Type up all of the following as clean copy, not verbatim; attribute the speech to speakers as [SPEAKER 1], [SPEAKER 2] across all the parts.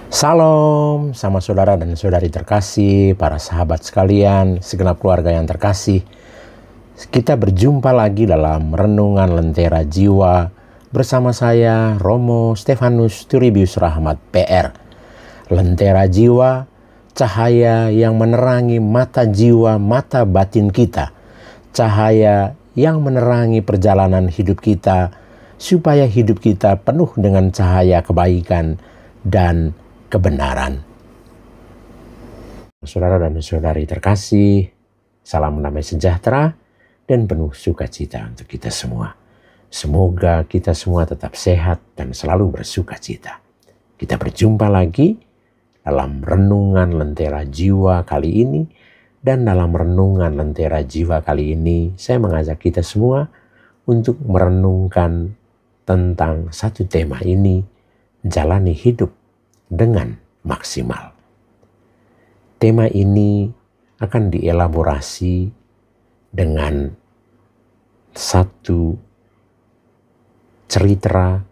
[SPEAKER 1] Salam sama saudara dan saudari terkasih, para sahabat sekalian, segenap keluarga yang terkasih. Kita berjumpa lagi dalam Renungan Lentera Jiwa bersama saya, Romo Stefanus Turibius Rahmat PR. Lentera Jiwa, cahaya yang menerangi mata jiwa, mata batin kita. Cahaya yang menerangi perjalanan hidup kita, supaya hidup kita penuh dengan cahaya kebaikan dan kebenaran. Saudara dan saudari terkasih, salam damai sejahtera dan penuh sukacita untuk kita semua. Semoga kita semua tetap sehat dan selalu bersukacita. Kita berjumpa lagi dalam Renungan Lentera Jiwa kali ini. Dan dalam Renungan Lentera Jiwa kali ini, saya mengajak kita semua untuk merenungkan tentang satu tema ini, jalani hidup dengan maksimal. Tema ini akan dielaborasi dengan satu cerita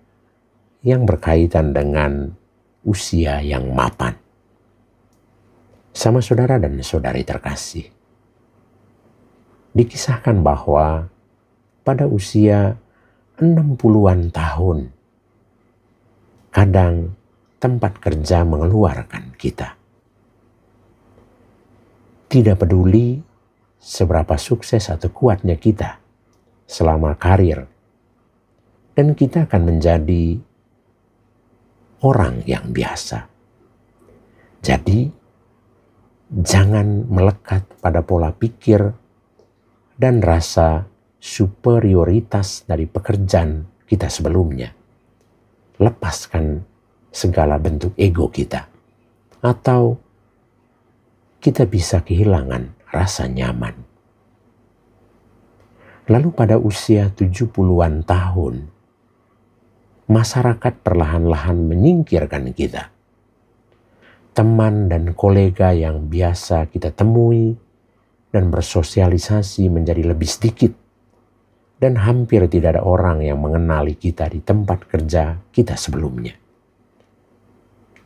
[SPEAKER 1] yang berkaitan dengan usia yang mapan. Sama saudara dan saudari terkasih, dikisahkan bahwa pada usia 60-an tahun, kadang tempat kerja mengeluarkan kita. Tidak peduli seberapa sukses atau kuatnya kita selama karir, dan kita akan menjadi orang yang biasa. Jadi, jangan melekat pada pola pikir dan rasa superioritas dari pekerjaan kita sebelumnya. Lepaskan segala bentuk ego kita, atau kita bisa kehilangan rasa nyaman. Lalu pada usia 70-an tahun, masyarakat perlahan-lahan menyingkirkan kita. Teman dan kolega yang biasa kita temui dan bersosialisasi menjadi lebih sedikit, dan hampir tidak ada orang yang mengenali kita di tempat kerja kita sebelumnya.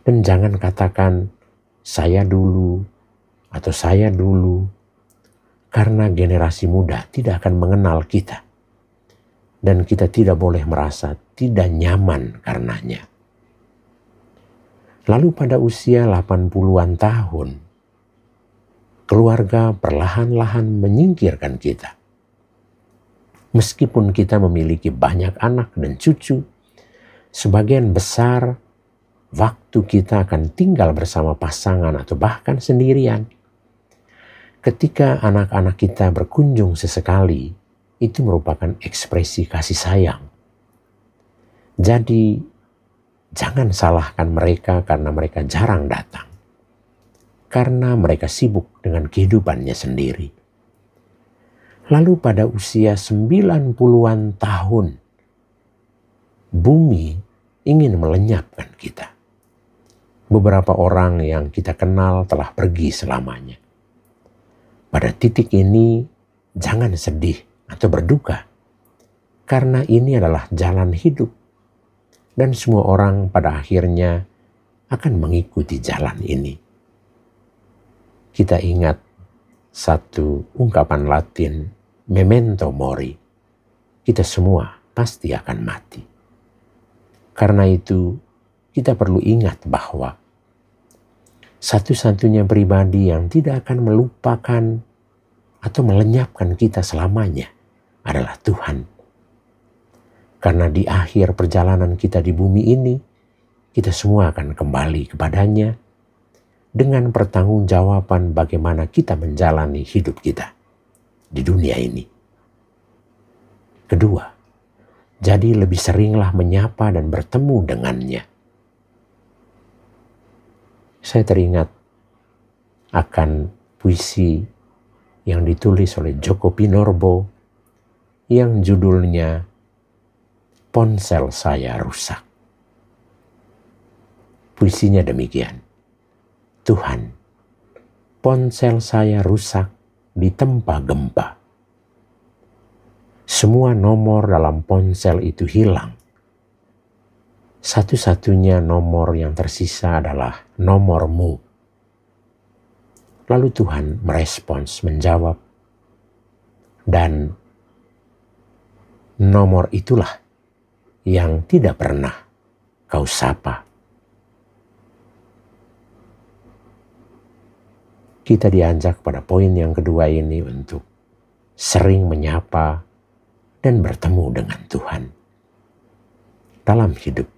[SPEAKER 1] Dan jangan katakan saya dulu atau saya dulu, karena generasi muda tidak akan mengenal kita. Dan kita tidak boleh merasa tidak nyaman karenanya. Lalu pada usia 80-an tahun, keluarga perlahan-lahan menyingkirkan kita. Meskipun kita memiliki banyak anak dan cucu, sebagian besar waktu kita akan tinggal bersama pasangan atau bahkan sendirian. Ketika anak-anak kita berkunjung sesekali, itu merupakan ekspresi kasih sayang. Jadi, jangan salahkan mereka karena mereka jarang datang. Karena mereka sibuk dengan kehidupannya sendiri. Lalu pada usia 90-an tahun, bumi ingin melenyapkan kita. Beberapa orang yang kita kenal telah pergi selamanya. Pada titik ini, jangan sedih atau berduka, karena ini adalah jalan hidup, dan semua orang pada akhirnya akan mengikuti jalan ini. Kita ingat satu ungkapan Latin, memento mori. Kita semua pasti akan mati. Karena itu, kita perlu ingat bahwa satu-satunya pribadi yang tidak akan melupakan atau melenyapkan kita selamanya adalah Tuhan. Karena di akhir perjalanan kita di bumi ini, kita semua akan kembali kepadanya dengan pertanggungjawaban bagaimana kita menjalani hidup kita di dunia ini. Kedua, jadi lebih seringlah menyapa dan bertemu dengannya. Saya teringat akan puisi yang ditulis oleh Djoko Pinorbo yang judulnya Ponsel Saya Rusak. Puisinya demikian. Tuhan, ponsel saya rusak ditempa gempa. Semua nomor dalam ponsel itu hilang. Satu-satunya nomor yang tersisa adalah nomormu. Lalu Tuhan merespons, menjawab, dan nomor itulah yang tidak pernah kau sapa. Kita diajak pada poin yang kedua ini untuk sering menyapa dan bertemu dengan Tuhan dalam hidup,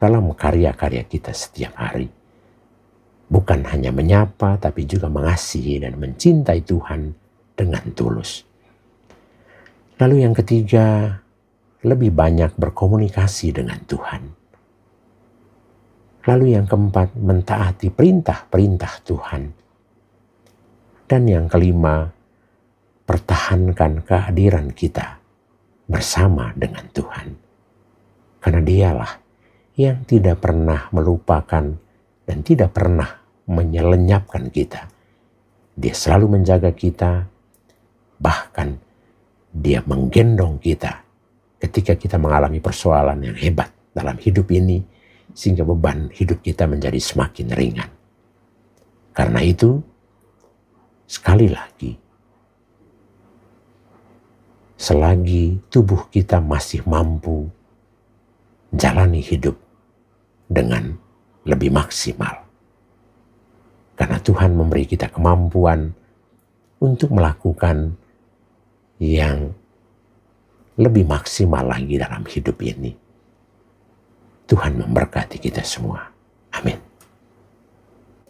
[SPEAKER 1] dalam karya-karya kita setiap hari. Bukan hanya menyapa, tapi juga mengasihi dan mencintai Tuhan dengan tulus. Lalu yang ketiga, lebih banyak berkomunikasi dengan Tuhan. Lalu yang keempat, mentaati perintah-perintah Tuhan. Dan yang kelima, pertahankan kehadiran kita bersama dengan Tuhan. Karena Dialah yang tidak pernah melupakan dan tidak pernah menyelenyapkan kita. Dia selalu menjaga kita, bahkan Dia menggendong kita ketika kita mengalami persoalan yang hebat dalam hidup ini, sehingga beban hidup kita menjadi semakin ringan. Karena itu, sekali lagi, selagi tubuh kita masih mampu jalani hidup dengan lebih maksimal. Karena Tuhan memberi kita kemampuan untuk melakukan yang lebih maksimal lagi dalam hidup ini. Tuhan memberkati kita semua.